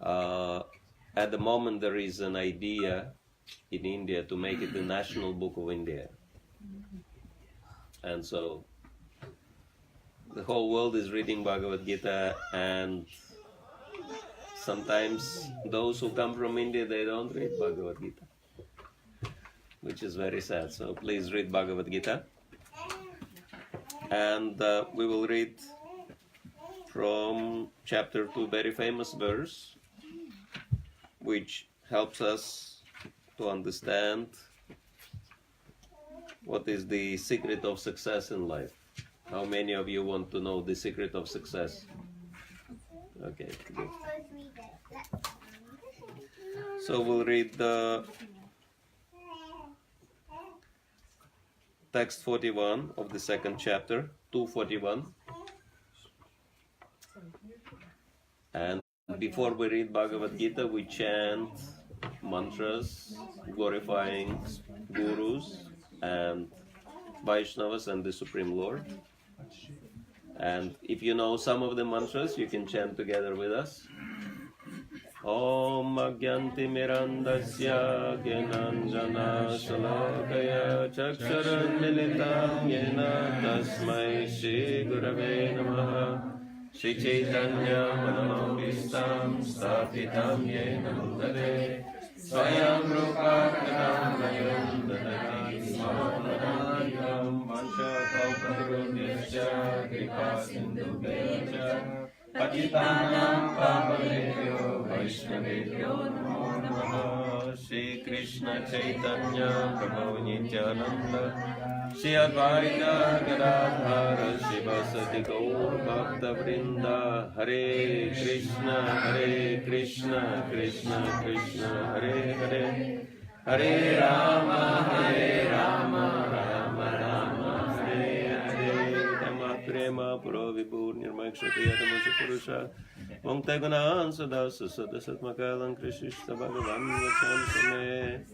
At the moment there is an idea in India to make it the national book of India. And so the whole world is reading Bhagavad Gita, and sometimes those who come from India, they don't read Bhagavad Gita, which is very sad. So please read Bhagavad Gita. And we will read from chapter 2, very famous verse, which helps us to understand what is the secret of success in life. How many of you want to know the secret of success? Okay, good. So we'll read the text 41 of the second chapter, 241. And before we read Bhagavad Gita, we chant mantras glorifying gurus and Vaishnavas and the Supreme Lord. And if you know some of the mantras, you can chant together with us. Om Agyanti Mirandasya Gyananjana Shalakaya Chaksharan Militam Yena Tasmai Shri Gurave Namaha Shri Chaitanya Manovistam Sthapitam Yena Bhutale Swayam Rupa Kadam Vayam Dadati Smadanayam Mancha Kauparudyasya Kripa Sindhu Beja Patitanam Pavanebhyo Vaishnavebhyo Namo Namaha Shri Krishna Chaitanya Prabhu Nityananda Shri Advaita Gadadhara Shivasati Gaur Bhakta Vrinda Hare Krishna Krishna Krishna Hare Hare Hare Rama Rama Rama Hare Hare Dhamma Prema Puro Vibhur Nirmakshati Adamasa Purusha Mungta Gunan Sadasa Sadasatmakalam Krishishta Bhagavan Vachansame.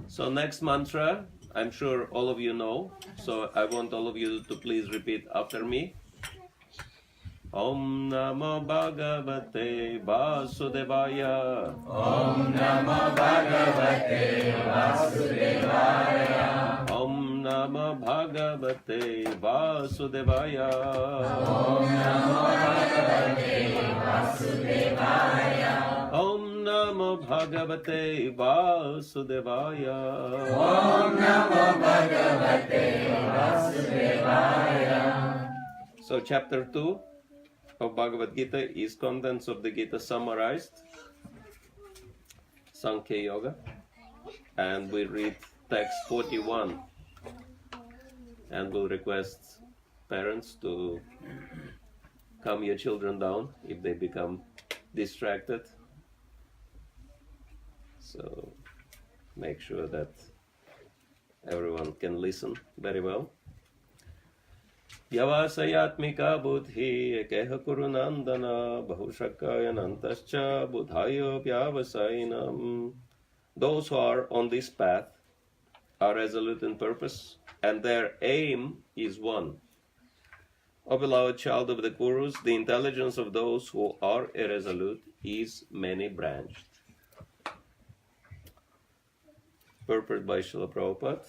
So next mantra, I'm sure all of you know, so I want all of you to please repeat after me. Om Namo Bhagavate Vasudevaya. Om Namo Bhagavate Vasudevaya. Om Namo Bhagavate Vasudevaya. Om Namo Bhagavate Vasudevaya. Om Namo Bhagavate Vasudevaya. Om Namo Bhagavate Vasudevaya. So chapter 2 of Bhagavad Gita is contents of the Gita summarized, Sankhya Yoga, and we read text 41, and we'll request parents to calm your children down if they become distracted. So make sure that everyone can listen very well. Yavasayatmika buddhi ekeha kurunandana bahushakayanantascha buddhayo vyavasainam. Those who are on this path are resolute in purpose, and their aim is one. O beloved child of the Kurus, the intelligence of those who are irresolute is many-branched. Purport by Srila Prabhupada.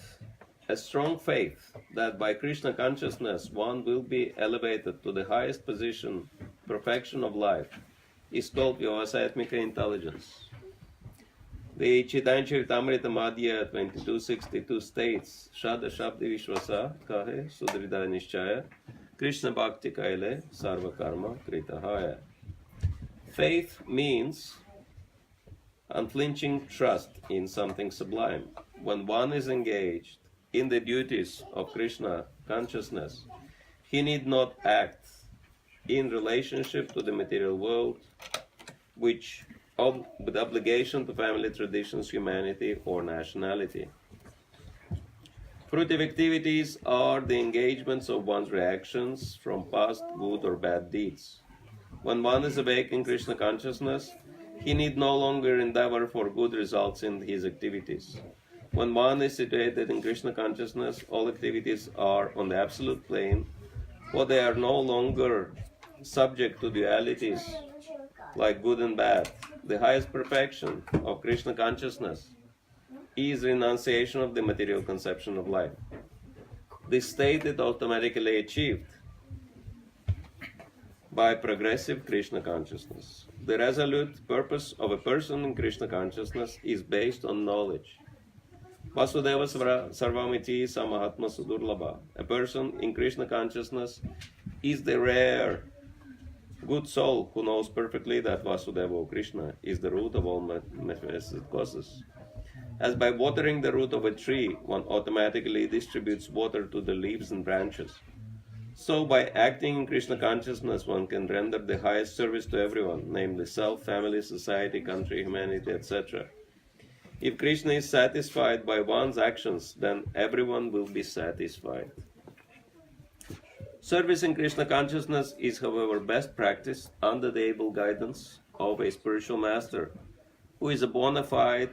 A strong faith that by Krishna consciousness one will be elevated to the highest position, perfection of life, is called Vyavasayatmika intelligence. The Chaitanya Charitamrita Madhya 2262 states, Shada Shabdi Vishwasa Kahe Sudrida Nishchaya Krishna Bhakti Kaile Sarva Karma Kritahaya. Faith means unflinching trust in something sublime. When one is engaged in the duties of Krishna consciousness, he need not act in relationship to the material world, with obligation to family traditions, humanity, or nationality. Fruitive activities are the engagements of one's reactions from past good or bad deeds. When one is awake in Krishna consciousness, he need no longer endeavor for good results in his activities. When one is situated in Krishna consciousness, all activities are on the absolute plane, for they are no longer subject to dualities like good and bad, the highest perfection of Krishna consciousness is renunciation of the material conception of life. This state is automatically achieved by progressive Krishna consciousness. The resolute purpose of a person in Krishna consciousness is based on knowledge. Vasudeva Sarvamiti Samahatma Sudurlabha. A person in Krishna consciousness is the rare good soul who knows perfectly that Vasudeva or Krishna is the root of all manifested causes. As by watering the root of a tree, one automatically distributes water to the leaves and branches, so by acting in Krishna consciousness, one can render the highest service to everyone, namely self, family, society, country, humanity, etc. If Krishna is satisfied by one's actions, then everyone will be satisfied. Service in Krishna consciousness is, however, best practiced under the able guidance of a spiritual master, who is a bona fide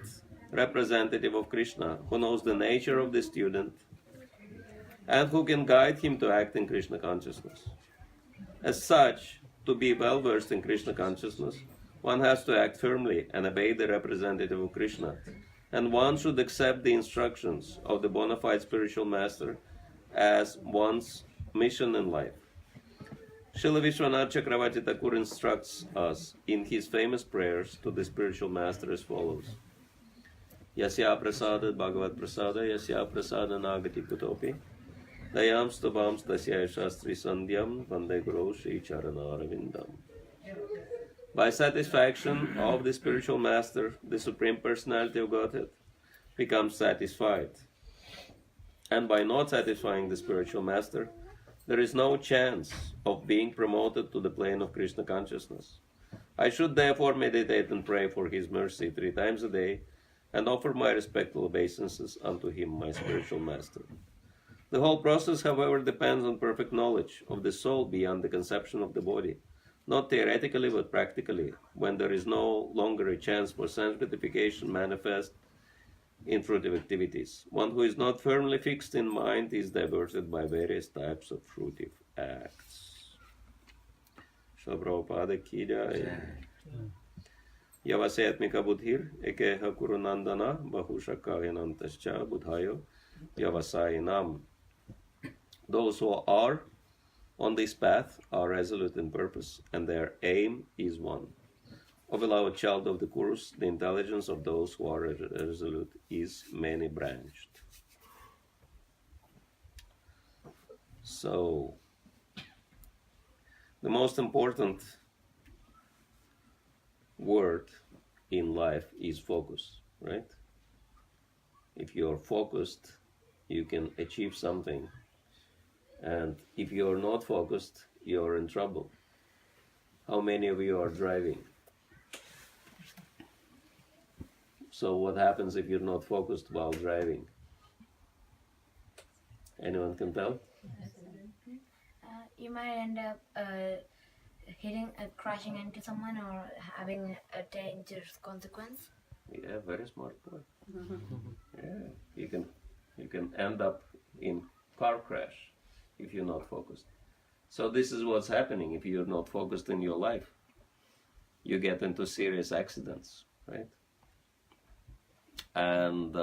representative of Krishna, who knows the nature of the student, and who can guide him to act in Krishna consciousness. As such, to be well versed in Krishna consciousness, one has to act firmly and obey the representative of Krishna, and one should accept the instructions of the bona fide spiritual master as one's mission in life. Srila Vishwanath Chakravarti Thakur instructs us in his famous prayers to the spiritual master as follows: Yasya prasada bhagavat prasada yasya prasada nagati kutopi dayam stubam stasya shastri sandhyam vande guru shri charanarvindam. By satisfaction of the spiritual master, the Supreme Personality of Godhead becomes satisfied. And by not satisfying the spiritual master, there is no chance of being promoted to the plane of Krishna consciousness. I should therefore meditate and pray for his mercy 3 times a day, and offer my respectful obeisances unto him, my spiritual master. The whole process, however, depends on perfect knowledge of the soul beyond the conception of the body, not theoretically but practically, when there is no longer a chance for sense gratification manifest in fruitive activities. One who is not firmly fixed in mind is diverted by various types of fruitive acts. Srila Prabhupada ki jai. Yavasetmika buddhir ekeha kurunandana bahushakayanantascha buddhayo yavasayinam. Those who are on this path are resolute in purpose, and their aim is one. O beloved child of the Kurus, the intelligence of those who are resolute is many-branched. So, the most important word in life is focus, right? If you're focused, you can achieve something. And if you're not focused, you're in trouble. How many of you are driving? So what happens if you're not focused while driving? Anyone can tell? You might end up crashing into someone or having a dangerous consequence. Yeah, very smart boy. Yeah, you can end up in car crash if you're not focused. So this is what's happening if you're not focused in your life. You get into serious accidents, right? And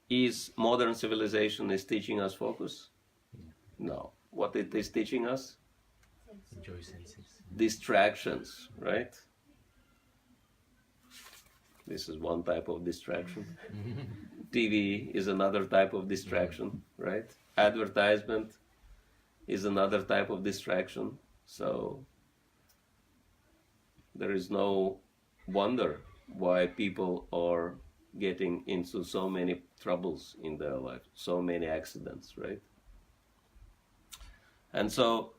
is modern civilization is teaching us focus? No. What it is teaching us? Enjoy senses. Distractions, right? This is one type of distraction. TV is another type of distraction, right? Advertisement is another type of distraction. So there is no wonder why people are getting into so many troubles in their life, so many accidents, right? And so,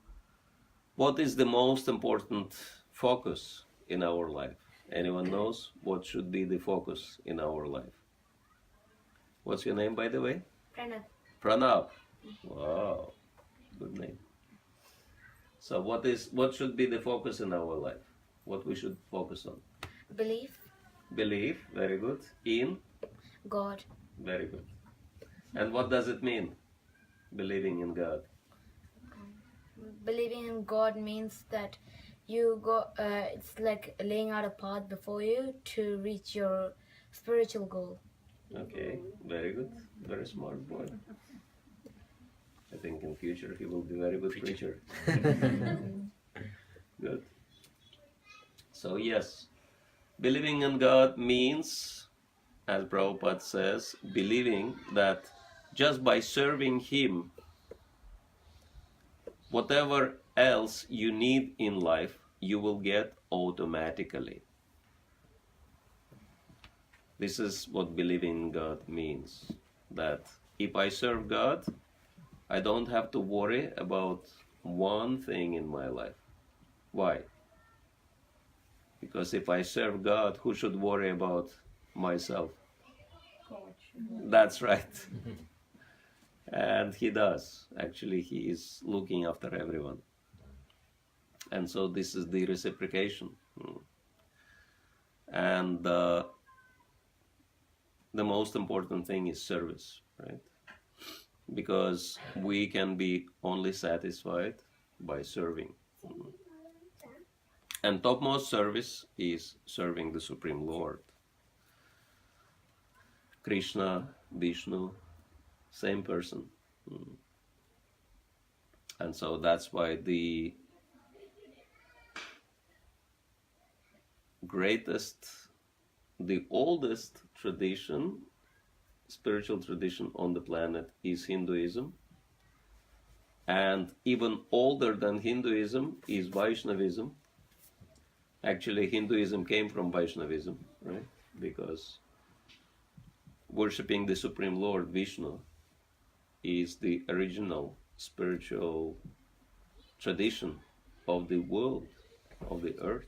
what is the most important focus in our life? Anyone knows what should be the focus in our life? What's your name, by the way? Pranav. Pranav. Wow, good name. So what should be the focus in our life? What we should focus on? Belief. Belief, very good. In? God. Very good. And what does it mean, believing in God? Believing in God means that you go. It's like laying out a path before you to reach your spiritual goal. Okay, very good. Very smart boy. I think in future he will be very good preacher. Good. So yes, believing in God means, as Prabhupada says, believing that just by serving Him, whatever else you need in life, you will get automatically. This is what believing in God means. That if I serve God, I don't have to worry about one thing in my life. Why? Because if I serve God, who should worry about myself? That's right. And He does. Actually, He is looking after everyone. And so this is the reciprocation. And the most important thing is service, right? Because we can be only satisfied by serving. And topmost service is serving the Supreme Lord. Krishna, Vishnu, same person. And so that's why the greatest, the oldest tradition, spiritual tradition on the planet is Hinduism. And even older than Hinduism is Vaishnavism. Actually, Hinduism came from Vaishnavism, right? Because worshipping the Supreme Lord, Vishnu, is the original spiritual tradition of the world, of the earth.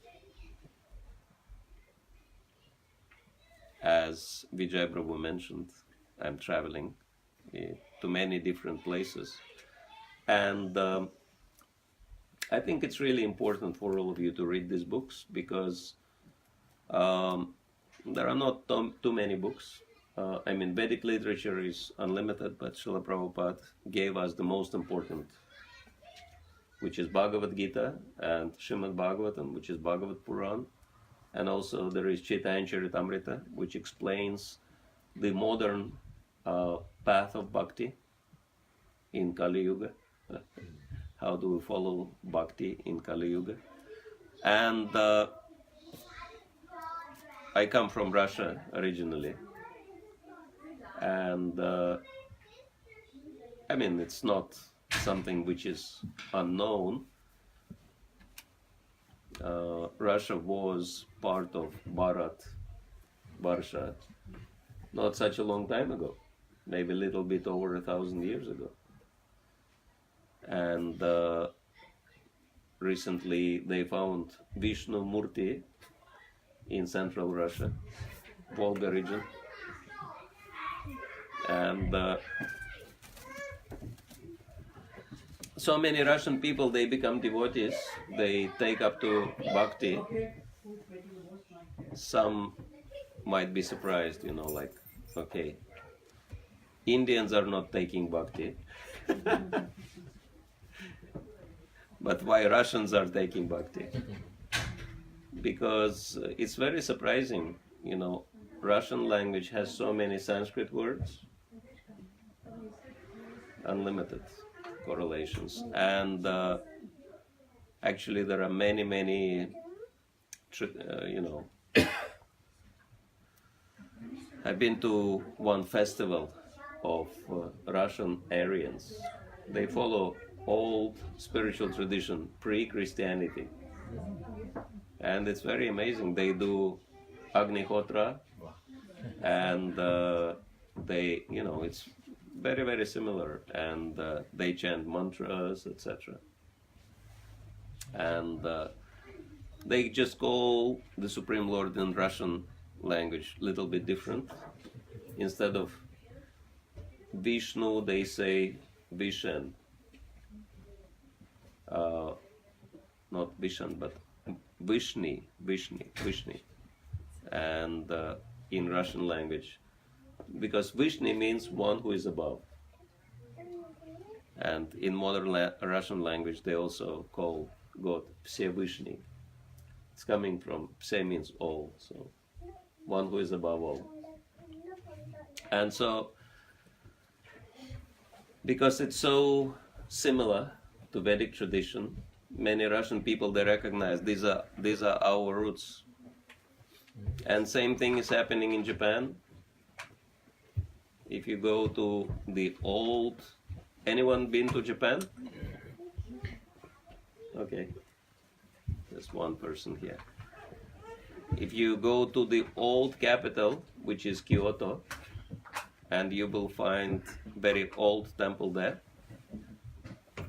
As Vijay Prabhu mentioned, I'm traveling to many different places. And I think it's really important for all of you to read these books because there are not too many books. I mean, Vedic literature is unlimited, but Srila Prabhupada gave us the most important, which is Bhagavad Gita and Srimad Bhagavatam, which is Bhagavad Puran. And also there is Chaitanya Charitamrita, which explains the modern path of Bhakti in Kali Yuga. How do we follow Bhakti in Kali Yuga? And I come from Russia originally. And I mean, it's not something which is unknown. Russia was part of Bharat, Varsha, not such a long time ago, maybe a little bit over 1,000 years ago. And recently they found Vishnu Murti in central Russia, Volga region. And so many Russian people, they become devotees, they take up to Bhakti. Some might be surprised, you know, like, okay, Indians are not taking Bhakti. But why Russians are taking Bhakti? Because it's very surprising, you know, Russian language has so many Sanskrit words, unlimited correlations. And actually there are many, you know, I've been to one festival of Russian Aryans. They follow old spiritual tradition, pre-Christianity. And it's very amazing. They do Agnihotra, and they, you know, it's very similar. And they chant mantras, etc. And they just call the Supreme Lord in Russian language a little bit different. Instead of Vishnu, they say Vishen. Not Vishen, but Vishni. And in Russian language, because Vishnu means one who is above. And in modern Russian language, they also call God Всевышний, It's coming from Se means all, so one who is above all. And so, because it's so similar to Vedic tradition, many Russian people, they recognize these are our roots. And same thing is happening in Japan. If you go to the old, anyone been to Japan? Okay, there's one person here. If you go to the old capital, which is Kyoto, and you will find very old temple there,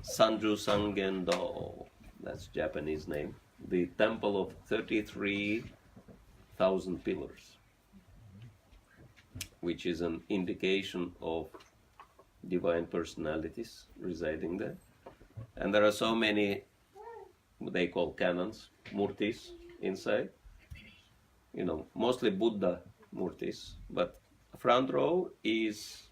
Sanju Sangendo, that's Japanese name, the temple of 33,000 pillars, which is an indication of divine personalities residing there. And there are so many, they call canons, murtis inside, mostly Buddha murtis, but front row is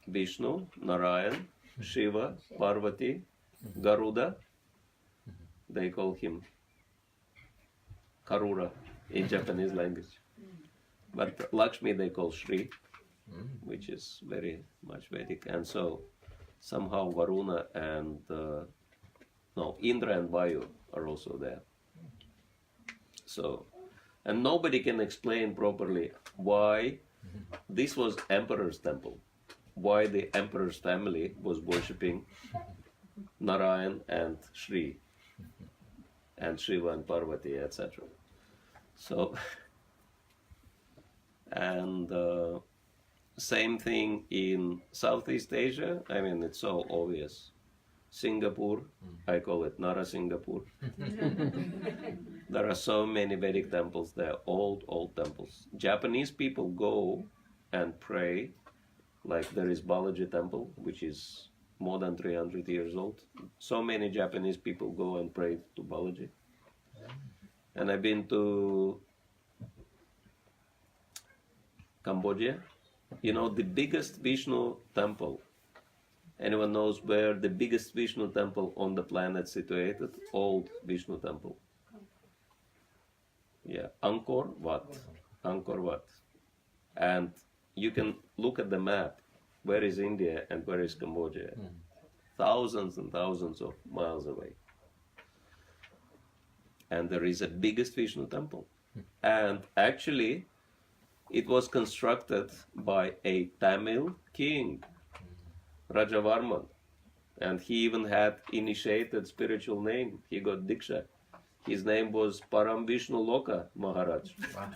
Vishnu, Narayan, Shiva, Parvati, Garuda, they call him Karura in Japanese language. But Lakshmi they call Shri, which is very much Vedic. And so somehow Varuna and, Indra and Vayu are also there. So, and nobody can explain properly why this was emperor's temple, why the emperor's family was worshipping Narayan and Shri and Shiva and Parvati, etc. So, and same thing in Southeast Asia. I mean, it's so obvious. Singapore, I call it Nara Singapore. There are so many Vedic temples there, old temples. Japanese people go and pray, like there is Balaji temple, which is more than 300 years old. So many Japanese people go and pray to Balaji. And I've been to Cambodia. The biggest Vishnu temple. Anyone knows where the biggest Vishnu temple on the planet situated? Old Vishnu temple. Yeah, Angkor Wat. Angkor Wat. And you can look at the map. Where is India and where is Cambodia? Thousands and thousands of miles away. And there is a biggest Vishnu temple. And actually, it was constructed by a Tamil king, Rajavarman, and he even had initiated spiritual name. He got Diksha. His name was Param Vishnu Loka Maharaja. Wow.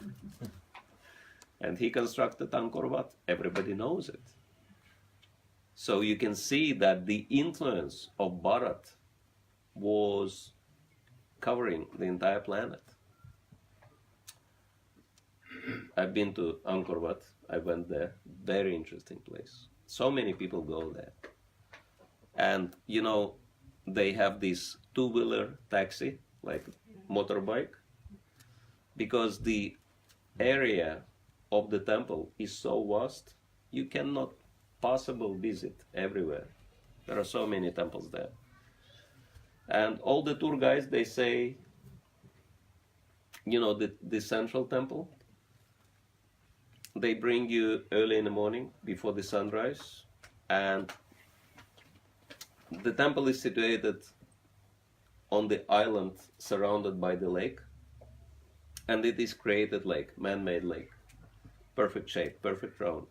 And he constructed Angkor Wat. Everybody knows it. So you can see that the influence of Bharat was covering the entire planet. I've been to Angkor Wat. I went there. Very interesting place. So many people go there. And, they have this two-wheeler taxi, like motorbike, because the area of the temple is so vast, you cannot possibly visit everywhere. There are so many temples there. And all the tour guides, they say, the central temple, they bring you early in the morning before the sunrise, and the temple is situated on the island surrounded by the lake, and it is created lake, man-made lake, perfect shape, perfect round.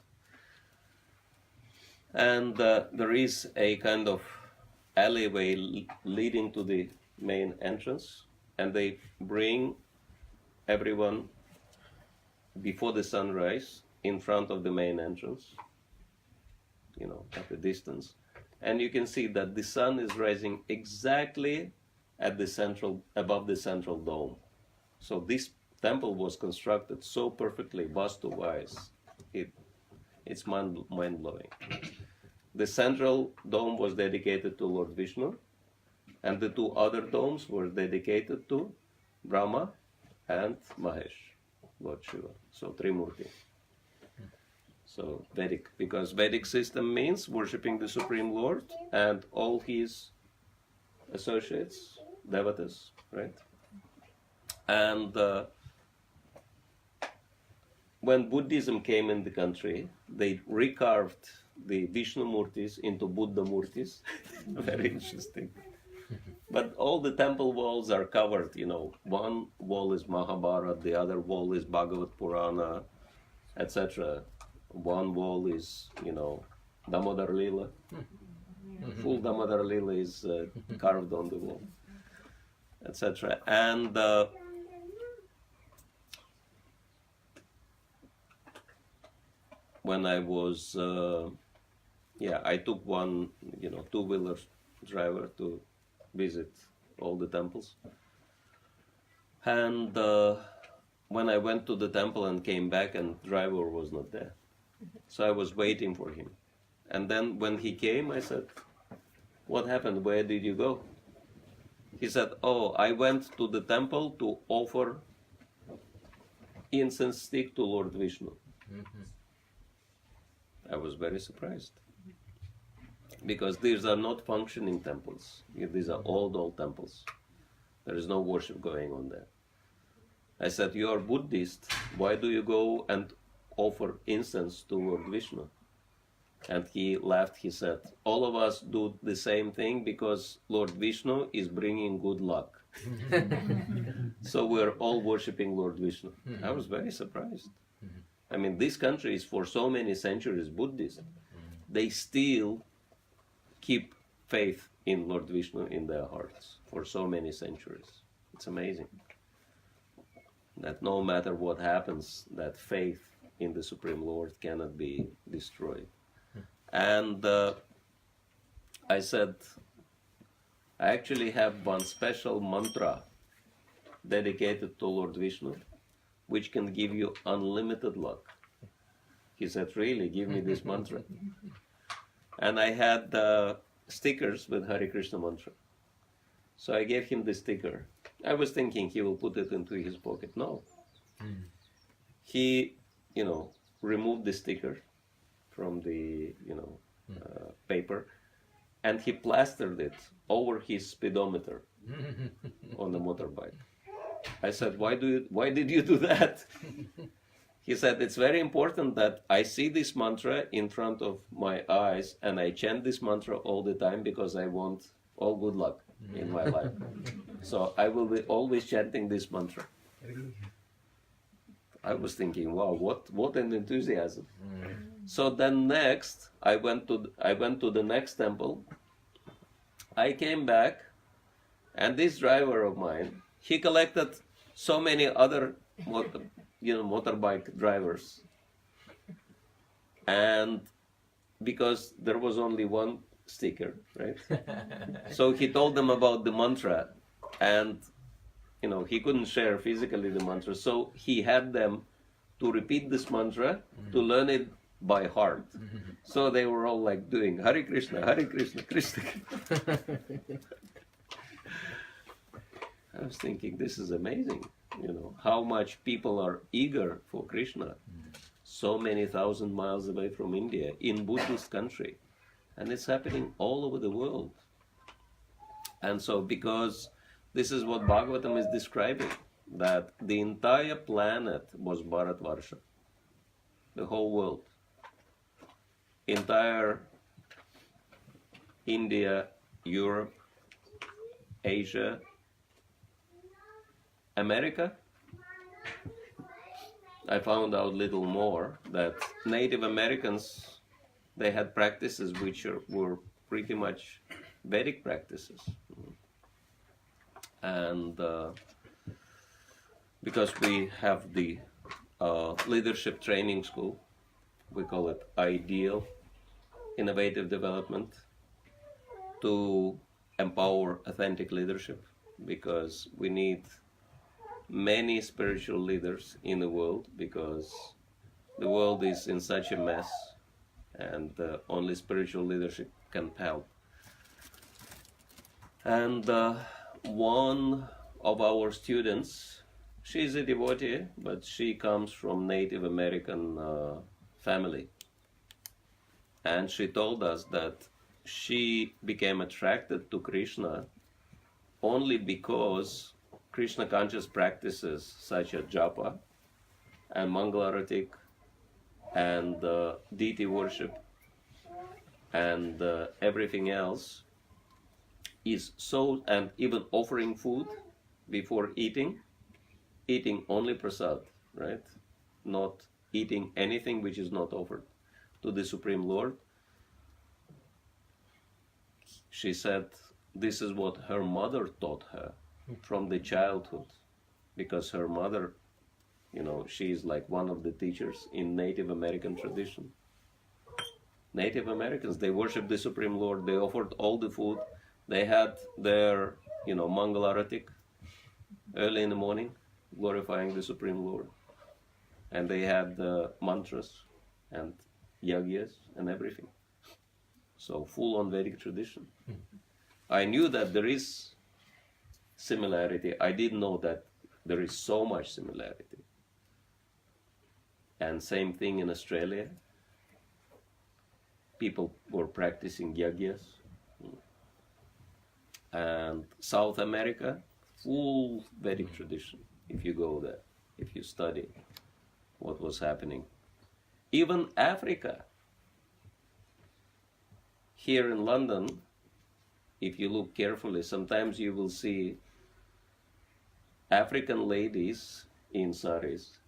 And there is a kind of alleyway leading to the main entrance, and they bring everyone before the sunrise in front of the main entrance, at a distance. And you can see that the sun is rising exactly at above the central dome. So this temple was constructed so perfectly, vastu-wise. It's mind-blowing. The central dome was dedicated to Lord Vishnu, and the two other domes were dedicated to Brahma and Mahesh, Lord Shiva. So Trimurti. So Vedic, because Vedic system means worshipping the Supreme Lord and all his associates, devotees, right? And when Buddhism came in the country, they recarved the Vishnu Murtis into Buddha Murtis. Very interesting. But all the temple walls are covered, you know. One wall is Mahabharata, the other wall is Bhagavad Purana, etc. One wall is, you know, Damodar Lila. Full Damodar Lila is carved on the wall, etc. And when I was, I took one, you know, two-wheeler driver to visit all the temples. And when I went to the temple and came back, and driver was not there. So I was waiting for him. And then when he came, I said, "What happened? Where did you go?" He said, "Oh, I went to the temple to offer incense stick to Lord Vishnu." I was very surprised. Because these are not functioning temples. These are old temples. There is no worship going on there. I said, "You are Buddhist. Why do you go and offer incense to Lord Vishnu?" And he laughed. He said, "All of us do the same thing because Lord Vishnu is bringing good luck." So we're all worshipping Lord Vishnu. I was very surprised. I mean, this country is for so many centuries Buddhist. They still keep faith in Lord Vishnu in their hearts for so many centuries. It's amazing that no matter what happens, that faith in the Supreme Lord cannot be destroyed. And I said, I actually have one special mantra dedicated to Lord Vishnu, which can give you unlimited luck. He said, "Really, give me this mantra." And I had stickers with Hare Krishna mantra. So I gave him the sticker. I was thinking he will put it into his pocket. No. He, you know, removed the sticker from the, you know, paper, and he plastered it over his speedometer on the motorbike. I said, why did you do that? He said, "It's very important that I see this mantra in front of my eyes, and I chant this mantra all the time because I want all good luck in my life. So I will be always chanting this mantra." I was thinking, wow, what an enthusiasm. So then next, I went to the next temple. I came back, and this driver of mine, he collected so many other motorbike drivers. And because there was only one sticker, right? So he told them about the mantra, and you know, he couldn't share physically the mantra, so he had them to repeat this mantra to learn it by heart. So they were all like doing Hare Krishna, Krishna Krishna. I was thinking, this is amazing, you know, how much people are eager for Krishna, so many thousand miles away from India, in Buddhist country, and it's happening all over the world. And so, because this is what Bhagavatam is describing, that the entire planet was Bharatvarsha, the whole world, entire India, Europe, Asia, America. I found out little more that Native Americans, they had practices which were pretty much Vedic practices. And because we have the leadership training school, we call it IDEAL, Innovative Development, to empower authentic leadership, because we need many spiritual leaders in the world, because the world is in such a mess, and only spiritual leadership can help. And one of our students, she's a devotee, but she comes from Native American family. And she told us that she became attracted to Krishna only because Krishna conscious practices such as japa and Mangalaratik and deity worship and everything else is so, and even offering food before eating only prasad, right? Not eating anything which is not offered to the Supreme Lord. She said this is what her mother taught her from the childhood, because her mother, you know, she is like one of the teachers in Native American tradition. Native Americans, they worship the Supreme Lord, they offered all the food, they had their, you know, Mangalaratik early in the morning, glorifying the Supreme Lord. And they had the mantras and yagyas and everything. So full on Vedic tradition. I knew that there is similarity. I didn't know that there is so much similarity. And same thing in Australia. People were practicing yagyas. And South America, full Vedic tradition, if you go there, if you study what was happening. Even Africa. Here in London, if you look carefully, sometimes you will see African ladies in saris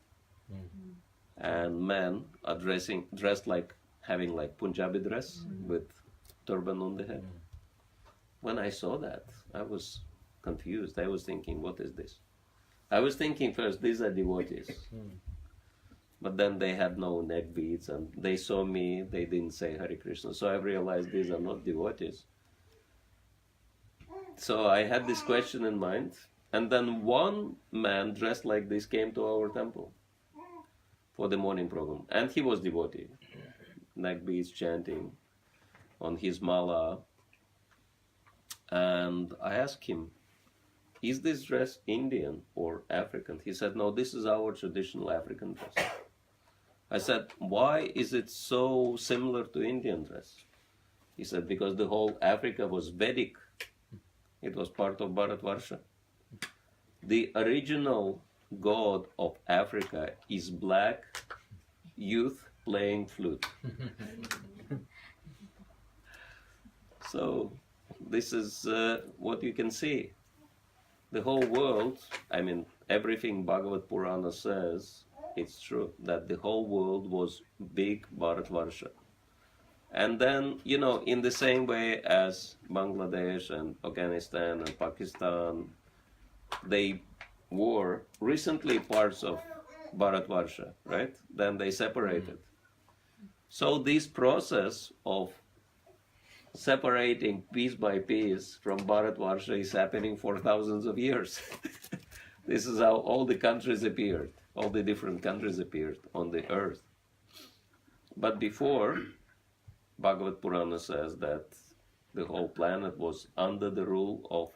and men are dressed like, having like Punjabi dress with turban on the head. When I saw that, I was confused. I was thinking, what is this? I was thinking first, these are devotees. But then they had no neck beads and they saw me, they didn't say Hare Krishna. So I realized these are not devotees. So I had this question in mind. And then one man dressed like this came to our temple for the morning program. And he was devotee. Neck beads, chanting on his mala. And I asked him, is this dress Indian or African? He said, no, this is our traditional African dress. I said, why is it so similar to Indian dress? He said, because the whole Africa was Vedic. It was part of Bharatvarsha. The original god of Africa is black youth playing flute. So this is what you can see. The whole world, I mean, everything Bhagavad Purana says, it's true that the whole world was big Bharatvarsha. And then, you know, in the same way as Bangladesh and Afghanistan and Pakistan, they were recently parts of Bharatvarsha, right? Then they separated. So this process of separating piece by piece from Bharatvarsha is happening for thousands of years. This is how all the countries appeared, all the different countries appeared on the earth. But before, Bhagavad Purana says that the whole planet was under the rule of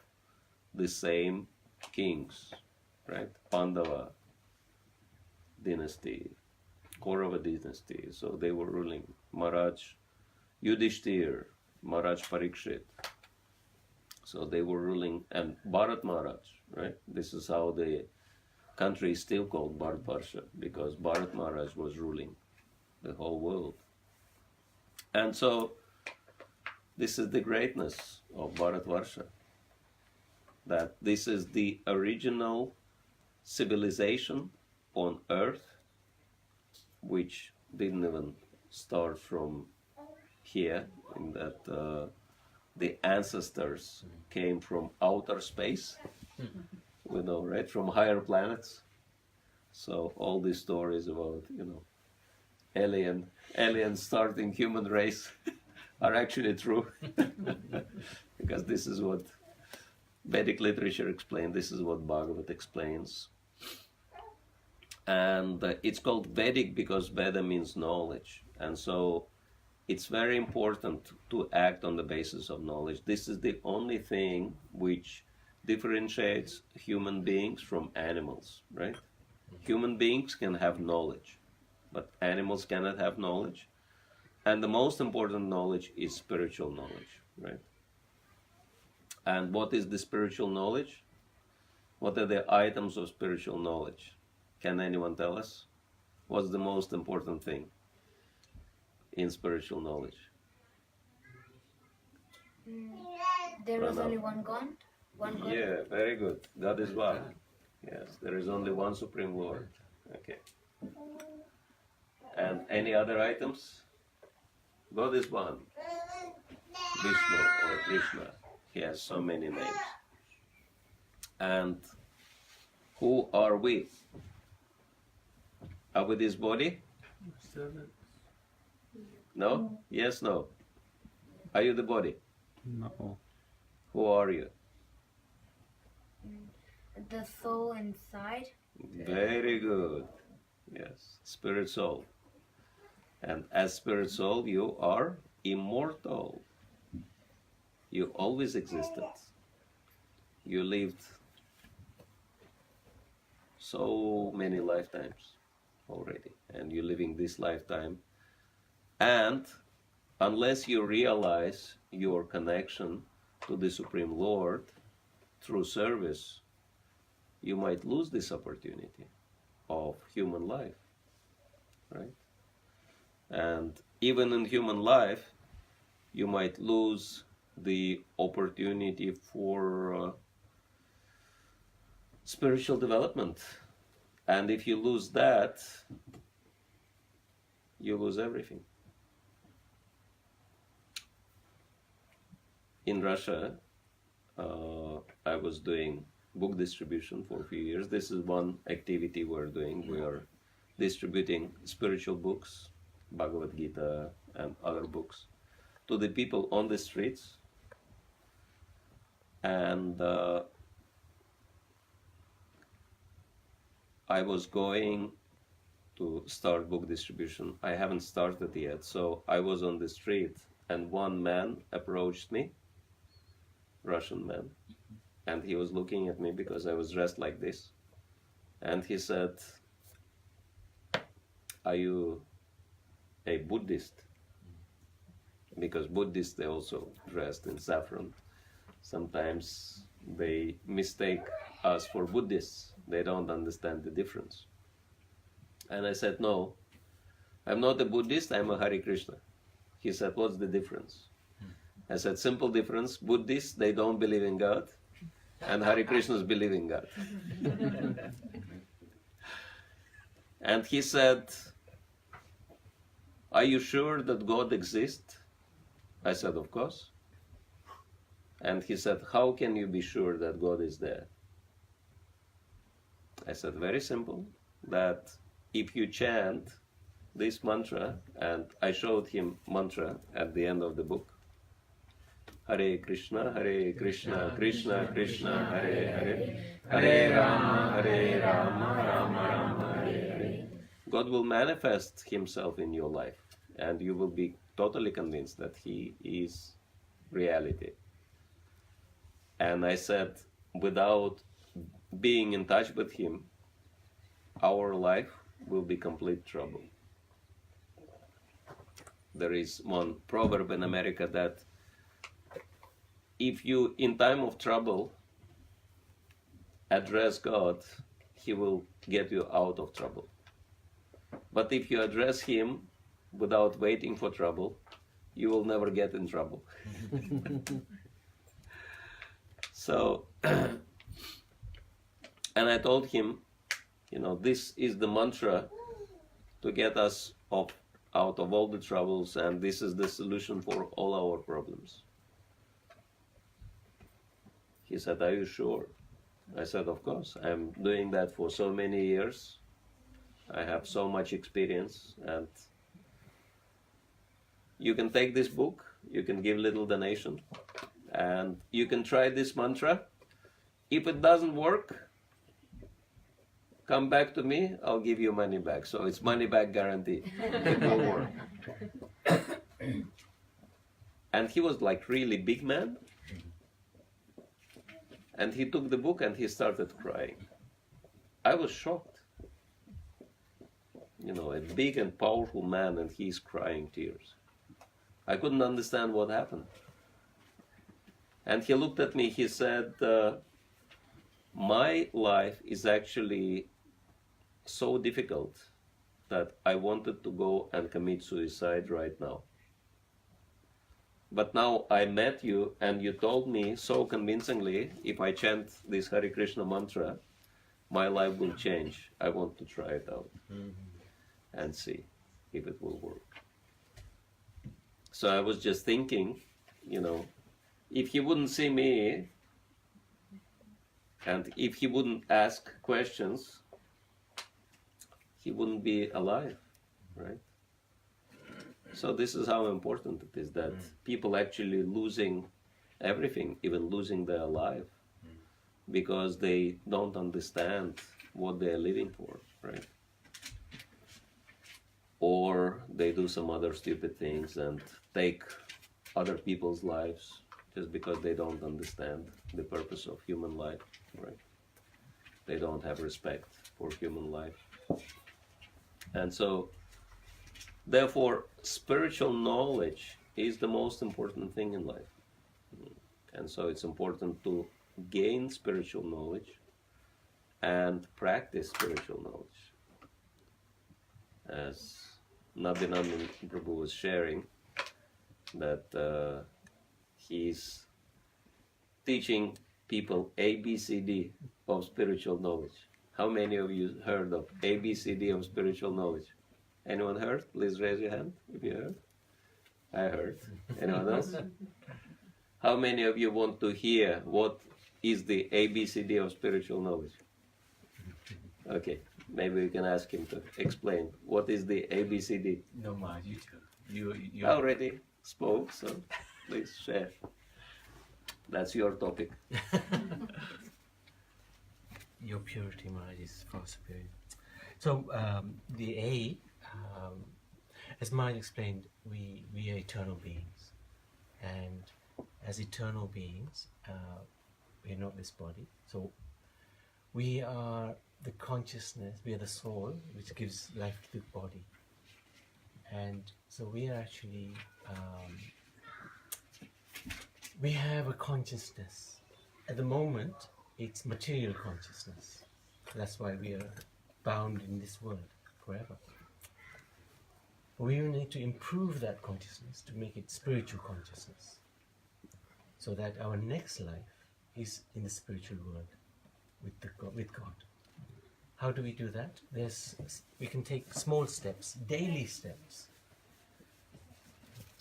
the same kings, right? Pandava dynasty, Kaurava dynasty, so they were ruling. Maharaj Yudhishthir, Maharaj Parikshit, so they were ruling, and Bharat Maharaj, right? This is how the country is still called Bharatvarsha, because Bharat Maharaj was ruling the whole world. And so this is the greatness of Bharatvarsha, that this is the original civilization on earth, which didn't even start from here, in that the ancestors came from outer space, we know, right, from higher planets. So all these stories about, you know, aliens starting human race are actually true. Because this is what Vedic literature explains, this is what Bhagavad explains. And it's called Vedic because Veda means knowledge. And so it's very important to act on the basis of knowledge. This is the only thing which differentiates human beings from animals, right? Human beings can have knowledge, but animals cannot have knowledge. And the most important knowledge is spiritual knowledge, right? And what is the spiritual knowledge? What are the items of spiritual knowledge? Can anyone tell us? What's the most important thing in spiritual knowledge? There is only one God. One God. Yeah, very good. God is one. Yes, there is only one Supreme Lord. Okay. And any other items? God is one. Vishnu or Krishna. He has so many names. And who are we? Are we this body? No? Yes, no. Are you the body? No. Who are you? The soul inside. Very good. Yes, spirit soul. And as spirit soul, you are immortal. You always existed. You lived so many lifetimes already, and you're living this lifetime. And unless you realize your connection to the Supreme Lord through service, you might lose this opportunity of human life, right? And even in human life, you might lose the opportunity for spiritual development. And if you lose that, you lose everything. In Russia, I was doing book distribution for a few years. This is one activity we're doing. We are distributing spiritual books, Bhagavad Gita and other books, to the people on the streets. And I was going to start book distribution. I haven't started yet, so I was on the street and one man approached me, Russian man, and he was looking at me because I was dressed like this, and he said, "Are you a Buddhist?" Because Buddhists, they also dressed in saffron. Sometimes they mistake us for Buddhists. They don't understand the difference. And I said, "No, I'm not a Buddhist, I'm a Hare Krishna." He said, "What's the difference?" I said, "Simple difference. Buddhists, they don't believe in God, and Hare Krishnas believe in God." And he said, "Are you sure that God exists?" I said, "Of course." And he said, "How can you be sure that God is there?" I said, "Very simple, that if you chant this mantra," and I showed him mantra at the end of the book, Hare Krishna, Krishna Krishna, Hare Hare, Hare Rama, Rama Rama, Hare Hare. God will manifest himself in your life, and you will be totally convinced that he is reality. And I said, without being in touch with him, our life will be complete trouble. There is one proverb in America that if you, in time of trouble, address God, he will get you out of trouble. But if you address him without waiting for trouble, you will never get in trouble. So, and I told him, this is the mantra to get us out of all the troubles, and this is the solution for all our problems. He said, "Are you sure?" I said, "Of course. I'm doing that for so many years. I have so much experience, and you can take this book, you can give little donation, and you can try this mantra. If it doesn't work, come back to me, I'll give you money back." So it's money back guarantee. It will work. And he was like really big man. And he took the book and he started crying. I was shocked. A big and powerful man, and he's crying tears. I couldn't understand what happened. And he looked at me, he said, my life is actually so difficult that I wanted to go and commit suicide right now. But now I met you and you told me so convincingly, if I chant this Hare Krishna mantra, my life will change. I want to try it out and see if it will work. So I was just thinking, you know, if he wouldn't see me and if he wouldn't ask questions, he wouldn't be alive, right? So this is how important it is that people actually losing everything, even losing their life, because they don't understand what they are living for, right? Or they do some other stupid things and take other people's lives just because they don't understand the purpose of human life, right? They don't have respect for human life. And so, therefore, spiritual knowledge is the most important thing in life. And so it's important to gain spiritual knowledge and practice spiritual knowledge. As Nabhinandan Prabhu was sharing, that he's teaching people ABCD of spiritual knowledge. How many of you heard of ABCD of spiritual knowledge? Anyone heard? Please raise your hand if you heard. I heard. Anyone else? How many of you want to hear what is the ABCD of spiritual knowledge? Okay, maybe we can ask him to explain what is the ABCD. No, Maharaj, you too. You I already spoke, so please share. That's your topic. Your purity, Maharaj, is far superior. So the A, as Maharaj explained, we are eternal beings, and as eternal beings, we are not this body. So we are the consciousness, we are the soul, which gives life to the body, and so we are actually we have a consciousness. At the moment, it's material consciousness. That's why we are bound in this world forever. We need to improve that consciousness to make it spiritual consciousness, so that our next life is in the spiritual world with God. How do we do that? We can take small steps, daily steps,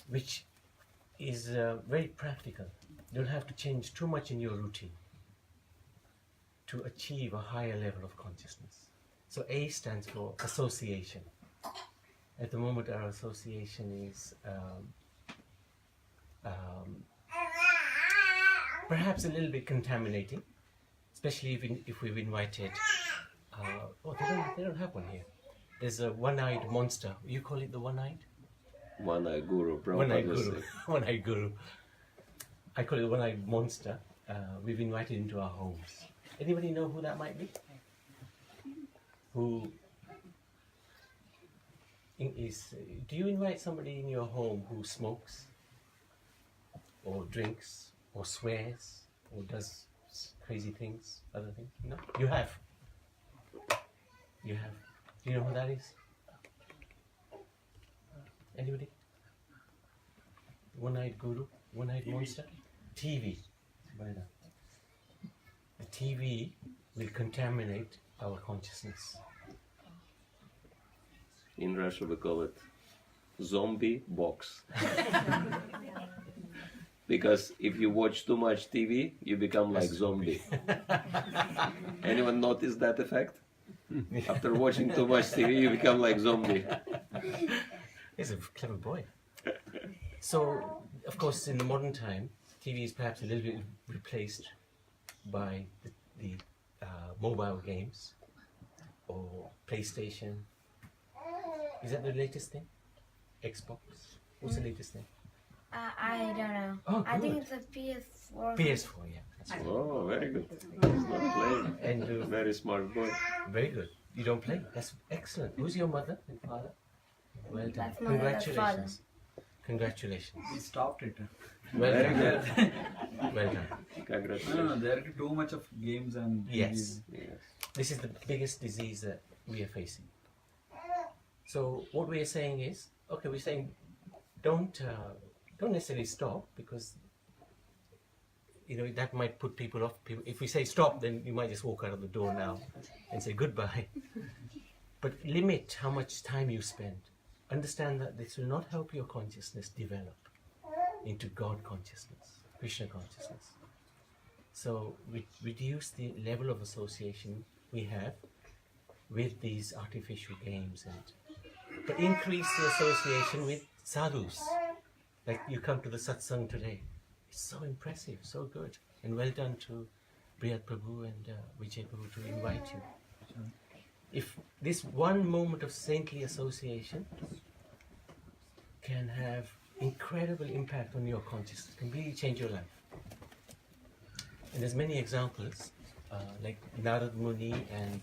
which is very practical. You don't have to change too much in your routine to achieve a higher level of consciousness. So A stands for association. At the moment, our association is perhaps a little bit contaminating, especially if we've invited. They don't have one here. There's a one-eyed monster. You call it the one-eyed? One-eyed guru. One-eyed guru. One-eyed guru. I call it the one-eyed monster. We've invited into our homes. Anybody know who that might be? Who is? Do you invite somebody in your home who smokes, or drinks, or swears, or does crazy things, other things? No, you have. You have. Do you know who that is? Anybody? One-eyed guru, one-eyed monster. TV. The TV will contaminate our consciousness. In Russia we call it zombie box. Because if you watch too much TV, you become like zombie. Anyone notice that effect? After watching too much TV, you become like zombie. He's a clever boy. So, of course, in the modern time, TV is perhaps a little bit replaced by the mobile games or PlayStation. Is that the latest thing? Xbox? What's the latest thing? I don't know. Oh, I think good. it's a PS4. PS4, yeah. That's right. Oh, very good. He's not playing. And Very smart boy. very good. You don't play? That's excellent. Who's your mother and father? Well done. That's my father. Congratulations. Congratulations. We stopped it. Well Very done. good. Well done. Congratulations. There are too much of games and Yes. Yes. This is the biggest disease that we are facing. So what we are saying is, okay, we're saying don't necessarily stop, because that might put people off. If we say stop, then you might just walk out of the door now and say goodbye. But limit how much time you spend. Understand that this will not help your consciousness develop into God consciousness, Krishna consciousness. So we reduce the level of association we have with these artificial games, but increase the association with sadhus. Like you come to the satsang today. It's so impressive, so good. And well done to Priyat Prabhu and Vijay Prabhu to invite you. If this one moment of saintly association can have incredible impact on your consciousness, completely change your life. And there's many examples, like Narad Muni and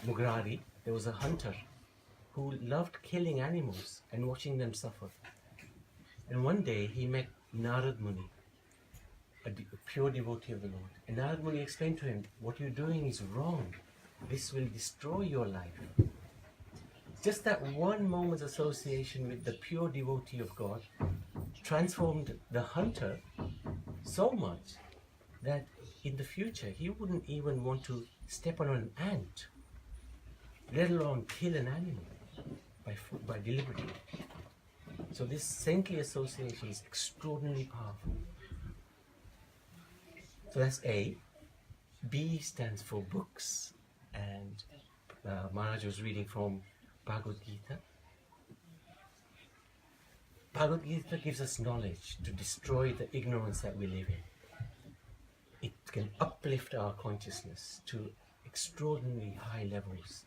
Mugrari. There was a hunter who loved killing animals and watching them suffer. And one day he met Narad Muni, a pure devotee of the Lord. And Narad Muni explained to him, what you're doing is wrong. This will destroy your life. Just that one moment's association with the pure devotee of God transformed the hunter so much that in the future he wouldn't even want to step on an ant, let alone kill an animal by deliberately. So this saintly association is extraordinarily powerful. So that's A. B stands for books, and Maharaj was reading from Bhagavad Gita. Bhagavad Gita gives us knowledge to destroy the ignorance that we live in. It can uplift our consciousness to extraordinarily high levels,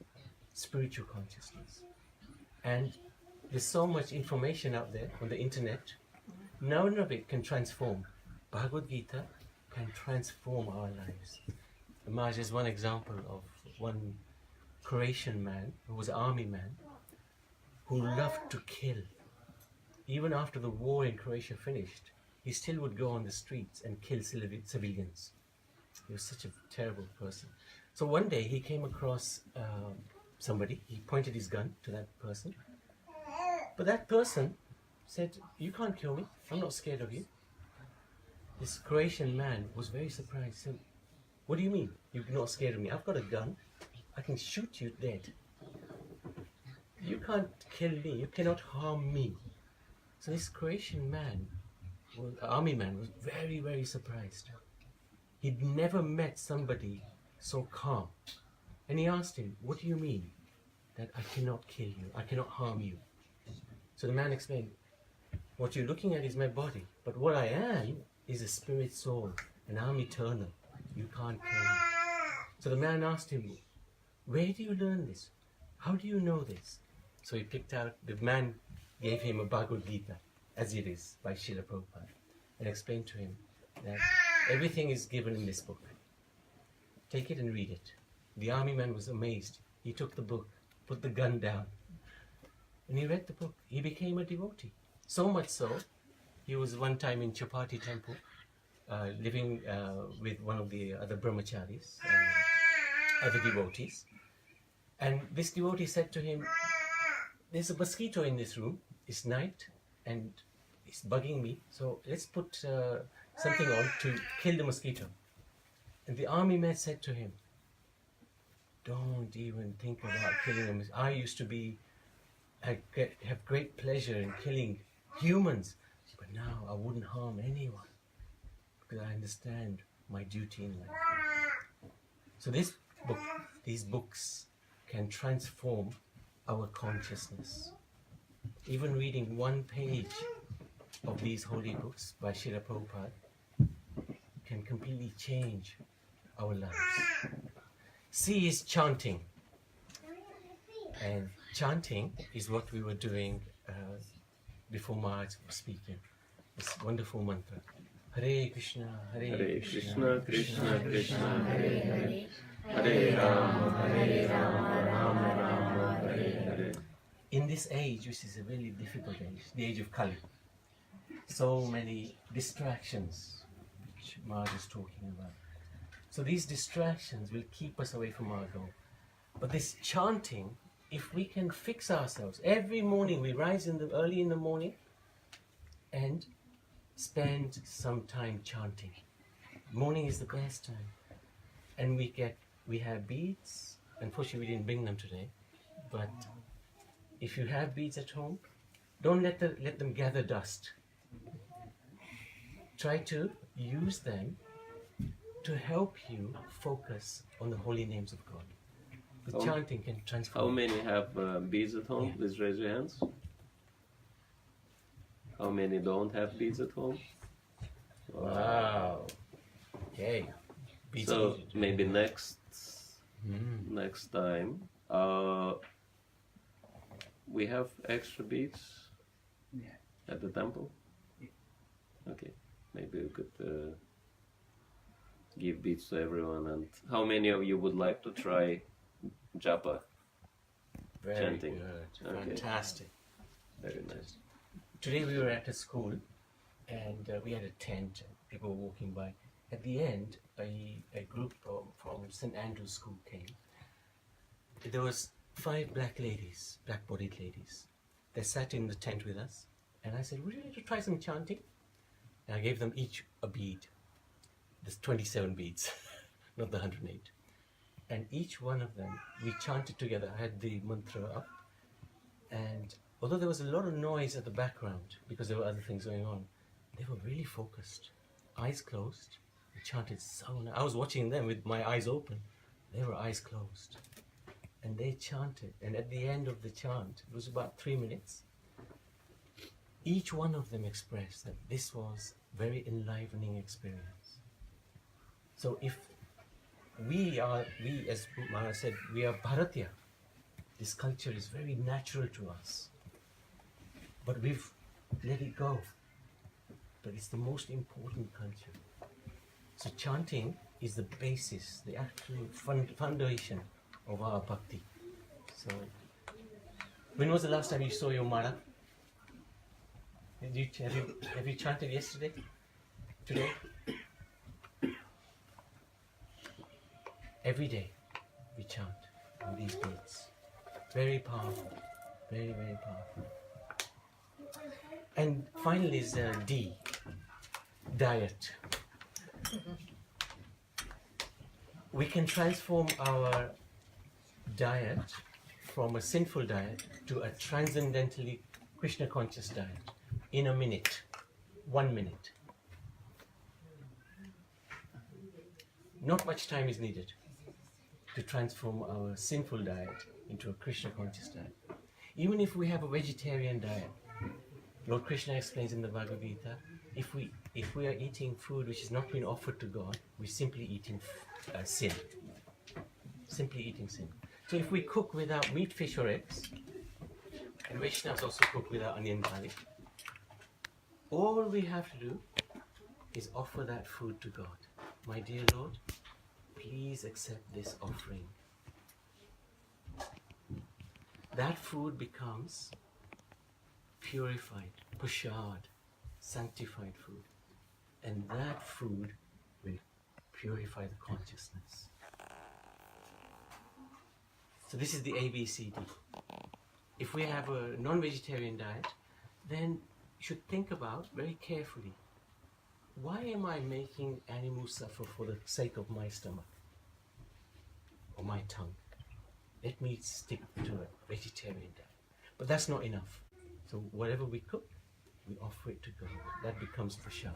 spiritual consciousness. And there's so much information out there on the internet, none of it can transform. Bhagavad Gita can transform our lives. Maharaj is one example of one Croatian man who was an army man who loved to kill. Even after the war in Croatia finished, he still would go on the streets and kill civilians. He was such a terrible person. So one day he came across somebody. He pointed his gun to that person. But that person said, "You can't kill me. I'm not scared of you." This Croatian man was very surprised. He said, "What do you mean? You're not scared of me? I've got a gun. I can shoot you dead. You can't kill me. You cannot harm me." So this Croatian man, army man, was very, very surprised. He'd never met somebody so calm. And he asked him, "What do you mean that I cannot kill you? I cannot harm you?" So the man explained, "What you're looking at is my body, but what I am is a spirit soul, and I'm eternal. You can't kill me." So the man asked him, "Where do you learn this? How do you know this?" So he picked out, the man gave him a Bhagavad Gita, as it is, by Srila Prabhupada, and explained to him that everything is given in this book. Take it and read it. The army man was amazed. He took the book, put the gun down, and he read the book. He became a devotee. So much so, he was one time in Chapati temple, living with one of the other brahmacharis, other devotees. And this devotee said to him, "There's a mosquito in this room. It's night and it's bugging me. So let's put something on to kill the mosquito." And the army man said to him, "Don't even think about killing a mosquito. I used to have great pleasure in killing humans, but now I wouldn't harm anyone because I understand my duty in life." So these books can transform our consciousness. Even reading one page of these holy books by Srila Prabhupada can completely change our lives. C is chanting. And chanting is what we were doing before Maharaj was speaking. This wonderful mantra. Hare Krishna, Hare Krishna, Krishna Krishna, Hare Hare, Hare Rama, Rama Rama, Hare Hare. In this age, which is a very difficult age, the age of Kali, so many distractions, which Maharaj is talking about. So these distractions will keep us away from our goal. But this chanting, if we can fix ourselves, every morning we rise early in the morning and spend some time chanting. Morning is the best time. And we have beads. Unfortunately, we didn't bring them today. But if you have beads at home, don't let them gather dust. Try to use them to help you focus on the holy names of God. The chanting can transform. How many have beads at home? Yeah. Please raise your hands. How many don't have beads at home? Wow. Okay. Beads So are easy to maybe do. next time we have extra beads Yeah. at the temple. Okay, maybe we could give beads to everyone. And how many of you would like to try japa? Very chanting. good. Okay. Fantastic. Very nice. Today we were at a school and we had a tent and people were walking by. At the end, a group from St. Andrew's School came. There was 5 black-bodied ladies. They sat in the tent with us and I said, would you like to try some chanting? And I gave them each a bead. There's 27 beads, not the 108. And each one of them, we chanted together. I had the mantra up. And although there was a lot of noise at the background because there were other things going on, they were really focused. Eyes closed. They chanted so nice. I was watching them with my eyes open. They were eyes closed. And they chanted. And at the end of the chant, it was about 3 minutes, each one of them expressed that this was a very enlivening experience. So if we, as Maharaj said, we are Bharatiya. This culture is very natural to us. But we've let it go. But it's the most important culture. So chanting is the basis, the actual foundation of our bhakti. So, when was the last time you saw your Mara? Have you chanted yesterday? Today? Every day we chant on these beats. Very powerful. Very, very powerful. And finally is D. Diet. We can transform our diet from a sinful diet to a transcendentally Krishna conscious diet in a minute. 1 minute. Not much time is needed to transform our sinful diet into a Krishna conscious diet. Even if we have a vegetarian diet, Lord Krishna explains in the Bhagavad Gita, if we are eating food which has not been offered to God, we're simply eating sin. Simply eating sin. So if we cook without meat, fish or eggs, and Vaishnavas also cook without onion garlic, all we have to do is offer that food to God. My dear Lord, please accept this offering. That food becomes purified, prasad, sanctified food. And that food will purify the consciousness. So this is the ABCD. If we have a non-vegetarian diet, then you should think about very carefully, why am I making animals suffer for the sake of my stomach or my tongue? Let me stick to a vegetarian diet. But that's not enough. So whatever we cook, we offer it to God. That becomes prasad,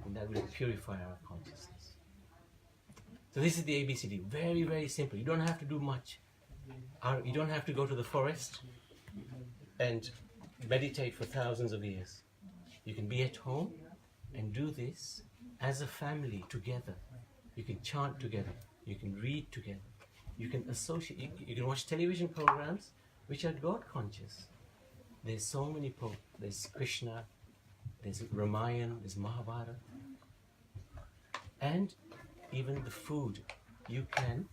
and that will purify our consciousness. So this is the ABCD. Very, very simple. You don't have to do much. You don't have to go to the forest and meditate for thousands of years. You can be at home and do this as a family together. You can chant together. You can read together. You can associate. You can watch television programs which are God conscious. There's so many there's Krishna, there's Ramayana, there's Mahabharata. And even the food. You can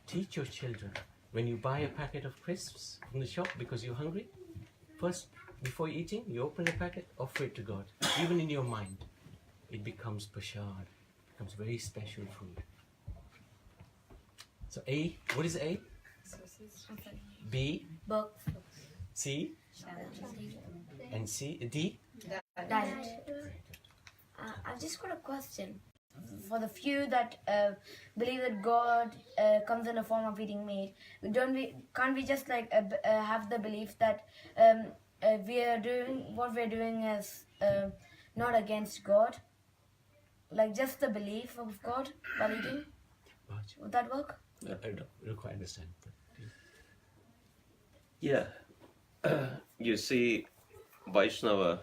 teach your children. When you buy a packet of crisps from the shop because you're hungry, first Before eating, you open the packet, offer it to God. Even in your mind, it becomes prasad, becomes very special food. So A, what is A? B, Book. C, and C, D? Diet. I've just got a question. For the few that believe that God comes in a form of eating meat, can't we just like have the belief that we are doing what we're doing is not against God? Like just the belief of God while eating? Would that work? I don't quite understand. Yeah. You see, Vaishnava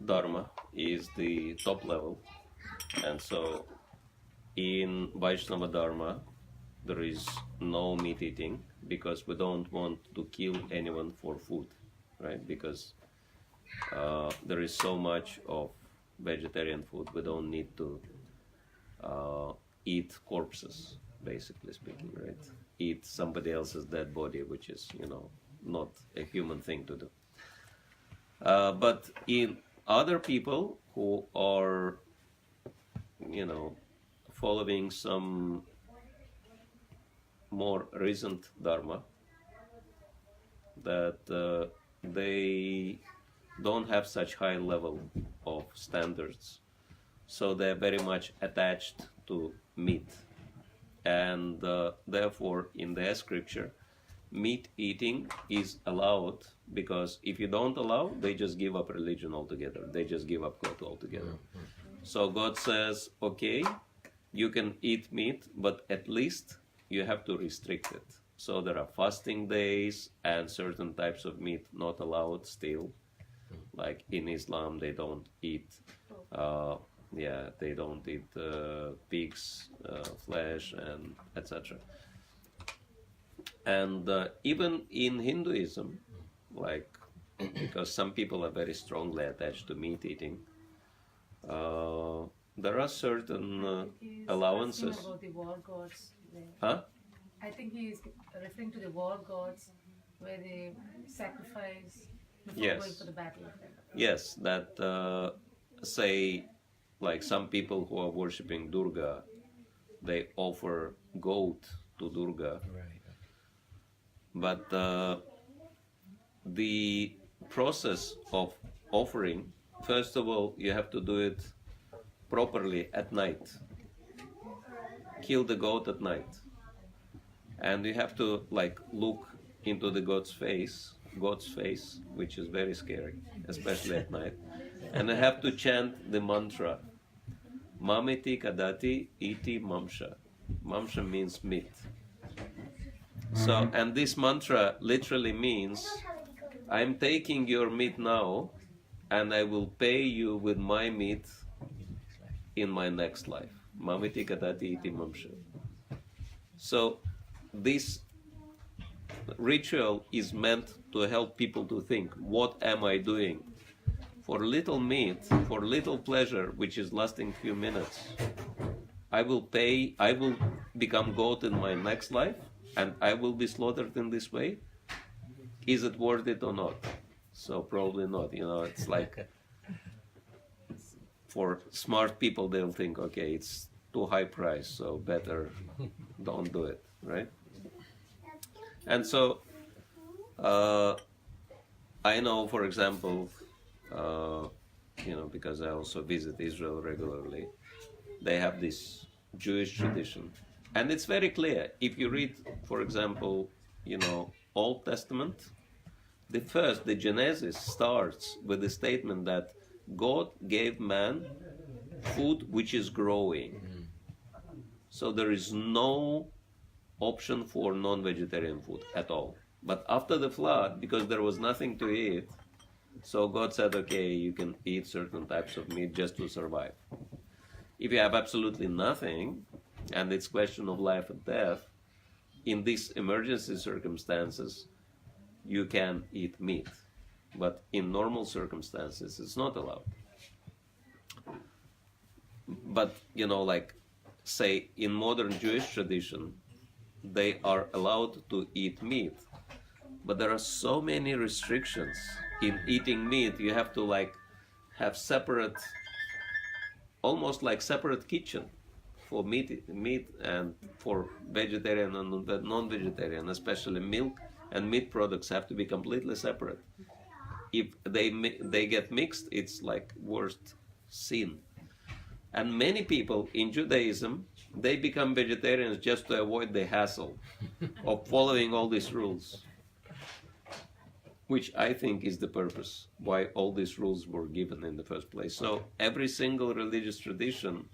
Dharma is the top level. And so in Vaishnava Dharma, there is no meat eating because we don't want to kill anyone for food, right? Because there is so much of vegetarian food, we don't need to eat corpses, basically speaking, right? Eat somebody else's dead body, which is, not a human thing to do. But in other people who are following some more recent dharma, that they don't have such high level of standards, so they're very much attached to meat, and therefore in their scripture meat eating is allowed, because if you don't allow, they just give up religion altogether, they just give up God altogether. So God says, okay, you can eat meat, but at least you have to restrict it. So there are fasting days and certain types of meat not allowed still. Like in Islam, they don't eat, pigs, flesh, and etc. And even in Hinduism, because some people are very strongly attached to meat eating, there are certain allowances. About the war gods. Huh? I think he is referring to the war gods where they sacrifice before Yes. going for the battle. Yes, that say, like some people who are worshipping Durga, they offer goat to Durga. Right. But the process of offering, first of all, you have to do it properly at night. Kill the goat at night. And you have to look into the God's face, which is very scary, especially at night. And you have to chant the mantra, Mamiti kadati iti mamsha. Mamsha means meat. So, and this mantra literally means, I'm taking your meat now, and I will pay you with my meat in my next life. Mamiti kadati iti mamsha. So, this ritual is meant to help people to think, what am I doing? For little meat, for little pleasure, which is lasting few minutes, I will become goat in my next life, and I will be slaughtered in this way. Is it worth it or not? So probably not. It's like, for smart people, they'll think, okay, it's too high price, so better don't do it, right? And so, I know, for example, because I also visit Israel regularly, they have this Jewish tradition. And it's very clear. If you read, for example, Old Testament, the Genesis starts with the statement that God gave man food which is growing. So there is no option for non-vegetarian food at all. But after the flood, because there was nothing to eat, so God said, okay, you can eat certain types of meat just to survive. If you have absolutely nothing, and it's question of life and death, in these emergency circumstances, you can eat meat. But in normal circumstances, it's not allowed. But, say, in modern Jewish tradition, they are allowed to eat meat. But there are so many restrictions in eating meat, you have to like have separate, almost like separate kitchen for meat and for vegetarian and non-vegetarian, especially milk and meat products have to be completely separate. If they get mixed, it's like worst sin. And many people in Judaism, they become vegetarians just to avoid the hassle of following all these rules, which I think is the purpose why all these rules were given in the first place. So every single religious tradition,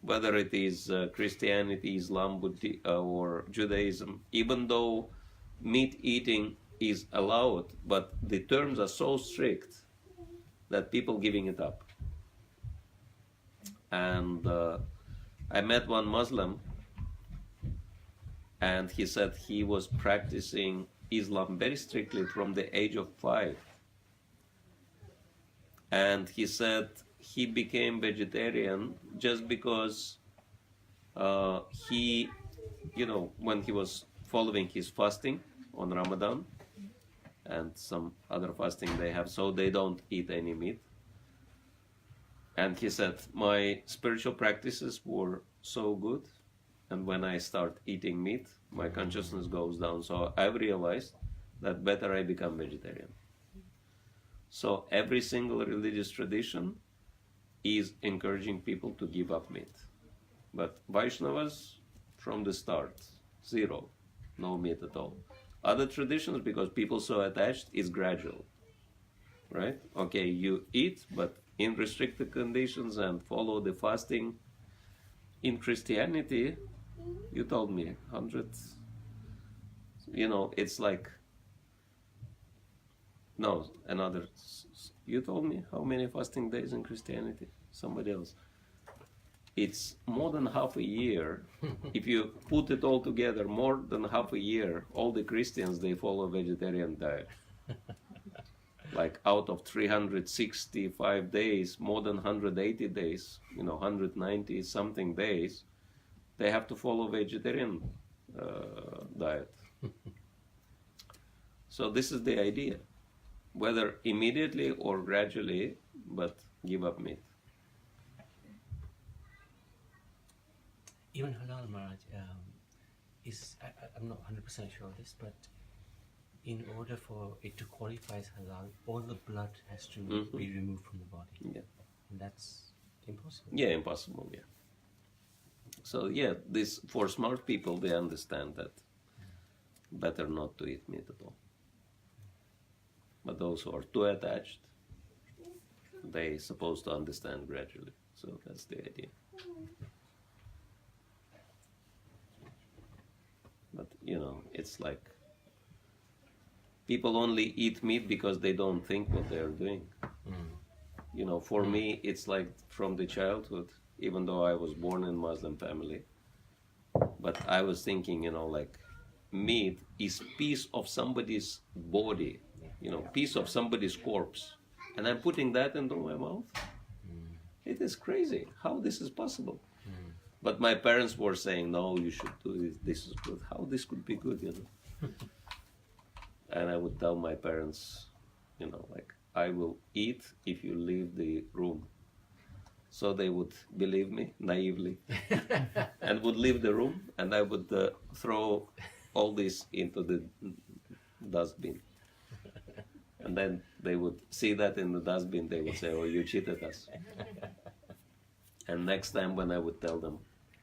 whether it is Christianity, Islam, Buddhism, or Judaism, even though meat eating is allowed, but the terms are so strict that people giving it up. And I met one Muslim, and he said he was practicing Islam very strictly from the age of 5. And he said he became vegetarian just because he, when he was following his fasting on Ramadan and some other fasting they have, so they don't eat any meat. And he said, my spiritual practices were so good, and when I start eating meat, my consciousness goes down. So I realized that better I become vegetarian. So every single religious tradition is encouraging people to give up meat. But Vaishnavas, from the start, 0, no meat at all. Other traditions, because people so attached, is gradual, right? Okay, you eat, but in restricted conditions and follow the fasting. In Christianity, you told me, hundreds, it's like, no, another, you told me how many fasting days in Christianity? Somebody else. It's more than half a year. If you put it all together, more than half a year, all the Christians, they follow vegetarian diet. Like out of 365 days, more than 180 days, 190 something days, they have to follow vegetarian diet. So this is the idea, whether immediately or gradually, but give up meat. Even halal, Maharaj, I'm not 100% sure of this, but in order for it to qualify as halal, all the blood has to be removed from the body. Yeah. And that's impossible. Yeah, impossible, yeah. So yeah, this, for smart people, they understand that better not to eat meat at all. But those who are too attached, they supposed to understand gradually. So that's the idea. But it's like people only eat meat because they don't think what they are doing. For me, it's like from the childhood, even though I was born in Muslim family, but I was thinking, like meat is piece of somebody's body, piece of somebody's corpse, and I'm putting that into my mouth. It is crazy how this is possible. But my parents were saying, no, you should do this, this is good. How this could be good, And I would tell my parents, like, I will eat if you leave the room. So they would believe me naively and would leave the room, and I would throw all this into the dustbin. And then they would see that in the dustbin, they would say, oh, you cheated us. And next time when I would tell them,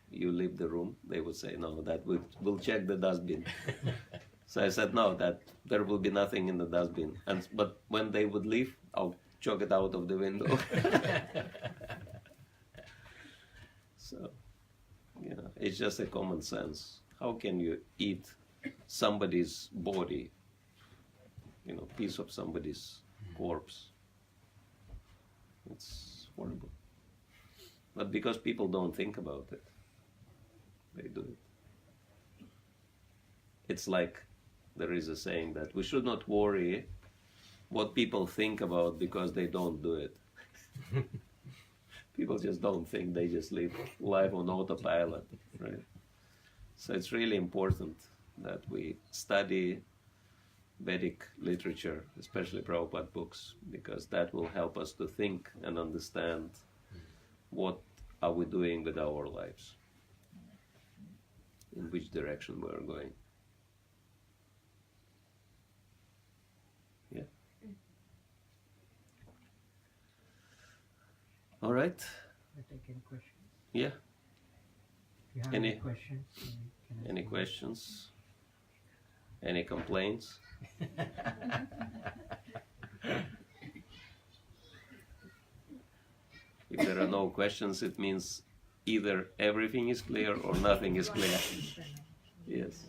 you leave the room, they would say, no, that we'll check the dustbin. So I said, no, that there will be nothing in the dustbin. But when they would leave, I'll chuck it out of the window. So, it's just a common sense. How can you eat somebody's body, piece of somebody's corpse? It's horrible. But because people don't think about it, they do it. It's like there is a saying that we should not worry what people think about because they don't do it. People just don't think, they just live life on autopilot, right? So it's really important that we study Vedic literature, especially Prabhupada books, because that will help us to think and understand what are we doing with our lives, in which direction we are going. Yeah. All right. I take any questions? Yeah. If you have Any- any questions, you can ask Any me. questions? Any complaints? If there are no questions, it means either everything is clear or nothing is clear. Yes.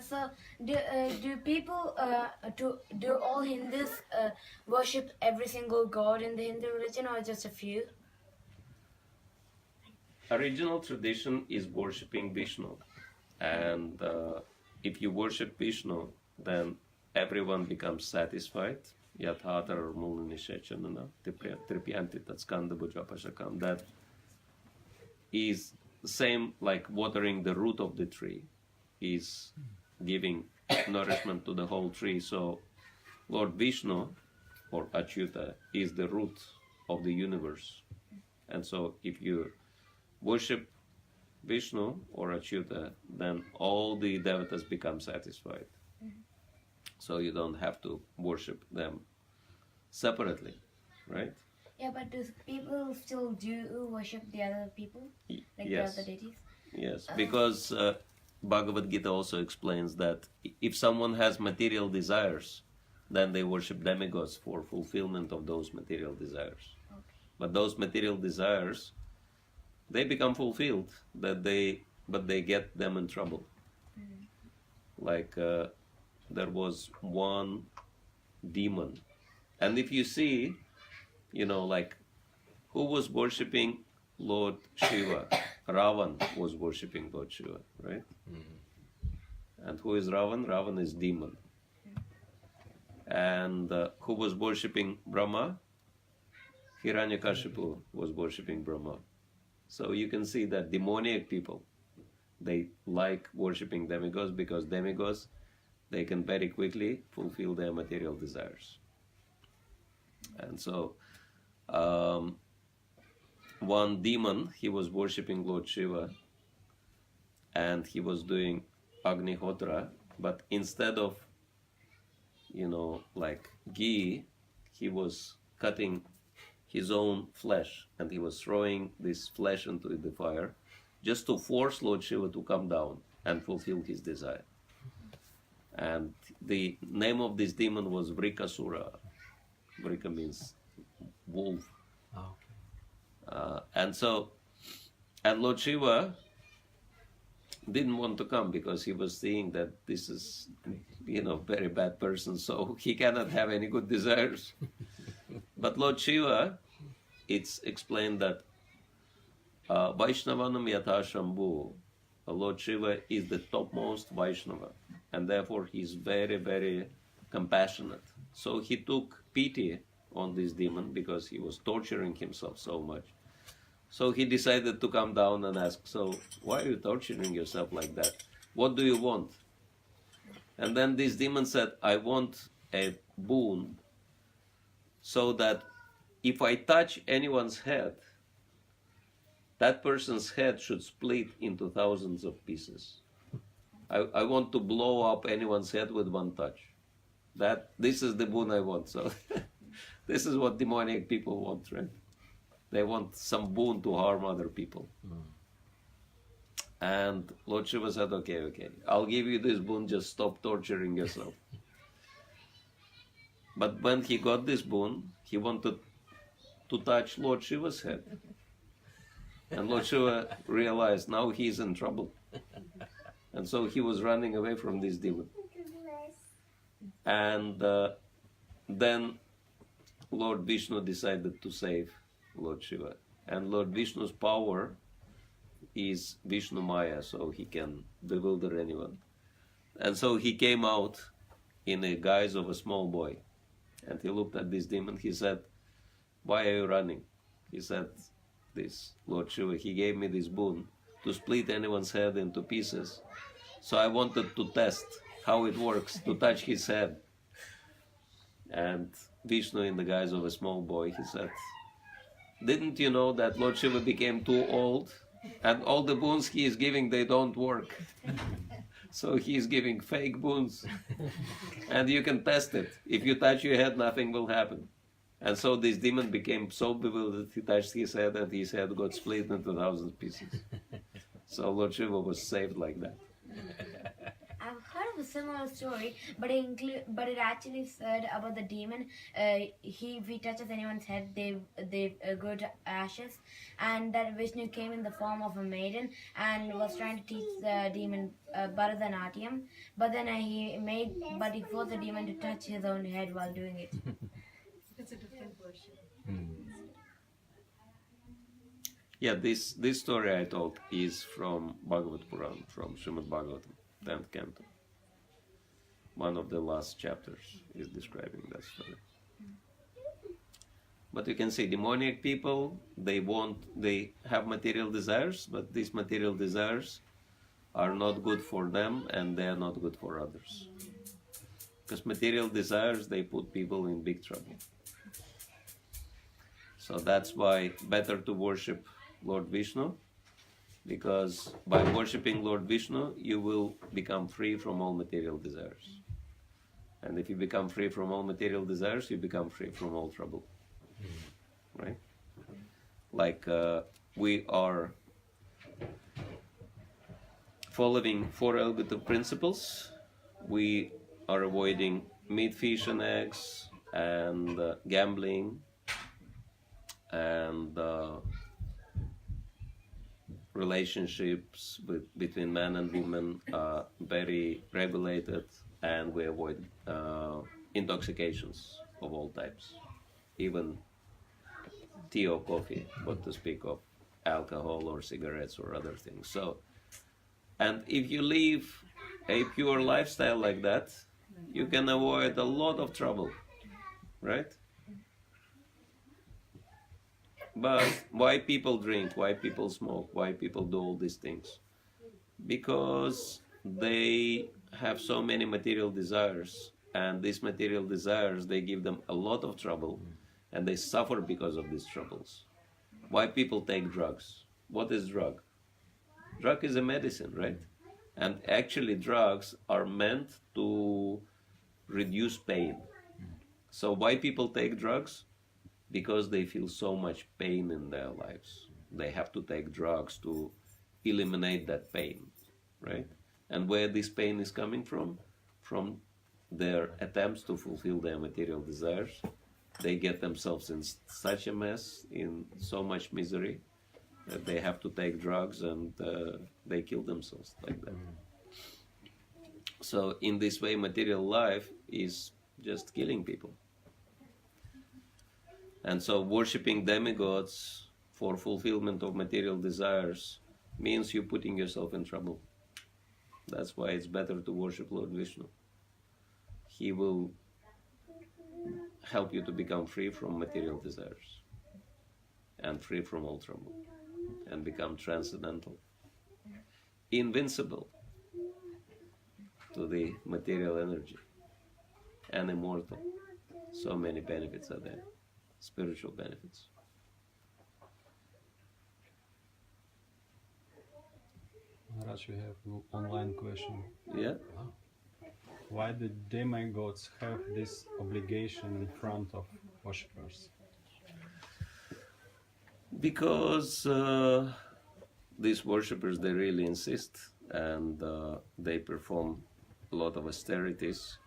So, do people, do all Hindus worship every single god in the Hindu religion, or just a few? Original tradition is worshipping Vishnu, and if you worship Vishnu, then everyone becomes satisfied. Yathatar mulnishechanana tripyanti tatskanda bhujapashakam. That is the same like watering the root of the tree, is giving nourishment to the whole tree. So Lord Vishnu, or Achyuta, is the root of the universe. And so if you worship Vishnu or Achyuta, then all the devatas become satisfied. So you don't have to worship them separately, right? Yeah, but do people still do worship the other people, like Yes. the other deities? Yes, because Bhagavad Gita also explains that if someone has material desires, then they worship demigods for fulfillment of those material desires. Okay. But those material desires, they become fulfilled, but they get them in trouble. Like there was one demon, and if you see, like who was worshipping Lord Shiva? Ravan was worshipping Lord Shiva, right? And who is Ravan? Ravan is demon. And who was worshipping Brahma? Hiranyakashipu was worshipping Brahma. So you can see that demoniac people, they like worshipping demigods, because demigods, they can very quickly fulfill their material desires. And so one demon, he was worshipping Lord Shiva, and he was doing Agnihotra, but instead of, like ghee, he was cutting his own flesh, and he was throwing this flesh into the fire just to force Lord Shiva to come down and fulfill his desire. And the name of this demon was Vrikasura. Vrika means wolf. Oh, And Lord Shiva didn't want to come, because he was seeing that this is, very bad person, so he cannot have any good desires. But Lord Shiva, it's explained that Vaishnavanam Yatha Shambhu, Lord Shiva is the topmost Vaishnava, and therefore he is very, very compassionate. So he took pity on this demon, because he was torturing himself so much. So he decided to come down and ask, so why are you torturing yourself like that? What do you want? And then this demon said, I want a boon, so that if I touch anyone's head, that person's head should split into thousands of pieces. I want to blow up anyone's head with one touch. This is the boon I want. So this is what demoniac people want, right? They want some boon to harm other people. And Lord Shiva said, okay, I'll give you this boon, just stop torturing yourself. But when he got this boon, he wanted to touch Lord Shiva's head. And Lord Shiva realized now he's in trouble. And so he was running away from this demon. And then Lord Vishnu decided to save Lord Shiva. And Lord Vishnu's power is Vishnu Maya, so he can bewilder anyone. And so he came out in the guise of a small boy. And he looked at this demon. He said, why are you running? He said, this Lord Shiva, he gave me this boon to split anyone's head into pieces. So I wanted to test how it works, to touch his head. And Vishnu, in the guise of a small boy, he said, didn't you know that Lord Shiva became too old and all the boons he is giving, they don't work? So he is giving fake boons and you can test it. If you touch your head, nothing will happen. And so this demon became so bewildered, he touched his head and his head got split into 1,000 pieces. So Lord Shiva was saved like that. I've heard of a similar story, but it actually said about the demon. If he touches anyone's head, they go to ashes, and that Vishnu came in the form of a maiden and was trying to teach the demon Bharatanatyam. But then he forced the demon to touch his own head while doing it. It's a different version. Yeah, this story I told is from Bhagavad Puran, from Srimad Bhagavatam, 10th canto. One of the last chapters is describing that story. But you can see demoniac people, they have material desires, but these material desires are not good for them and they are not good for others. Because material desires, they put people in big trouble. So that's why better to worship Lord Vishnu, because by worshipping Lord Vishnu, you will become free from all material desires. And if you become free from all material desires, you become free from all trouble. Right? Like we are following 4 elevated principles. We are avoiding meat, fish, and eggs, and gambling, and relationships between man and woman are very regulated, and we avoid intoxications of all types, even tea or coffee, what to speak of alcohol or cigarettes or other things. So, and if you live a pure lifestyle like that, you can avoid a lot of trouble, right? But why people drink, why people smoke, why people do all these things? Because they have so many material desires, and these material desires, they give them a lot of trouble, and they suffer because of these troubles. Why people take drugs? What is drug? Drug is a medicine, right? And actually drugs are meant to reduce pain. So why people take drugs? Because they feel so much pain in their lives. They have to take drugs to eliminate that pain, right? And where this pain is coming from? From their attempts to fulfill their material desires. They get themselves in such a mess, in so much misery, that they have to take drugs and they kill themselves like that. So in this way, material life is just killing people. And so worshipping demigods for fulfillment of material desires means you're putting yourself in trouble. That's why it's better to worship Lord Vishnu. He will help you to become free from material desires and free from all trouble and become transcendental, invincible to the material energy and immortal. So many benefits are there. Spiritual benefits. Maharaj, we have an online question. Yeah? Why do demigods have this obligation in front of worshippers? Because these worshippers, they really insist, and they perform a lot of austerities.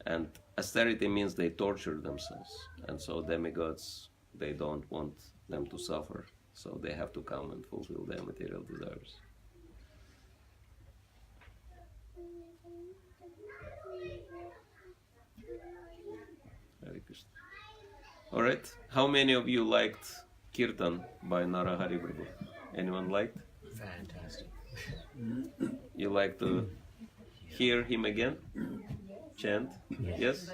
And austerity means they torture themselves. And so demigods, they don't want them to suffer. So they have to come and fulfill their material desires. Hare Krishna. All right. How many of you liked Kirtan by Narahari Prabhu? Anyone liked? Fantastic. You like to hear him again? Chant? Yes?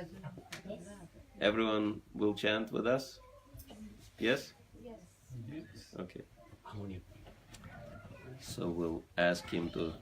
Everyone will chant with us? Yes? Yes. Okay. Harmonium. So we'll ask him to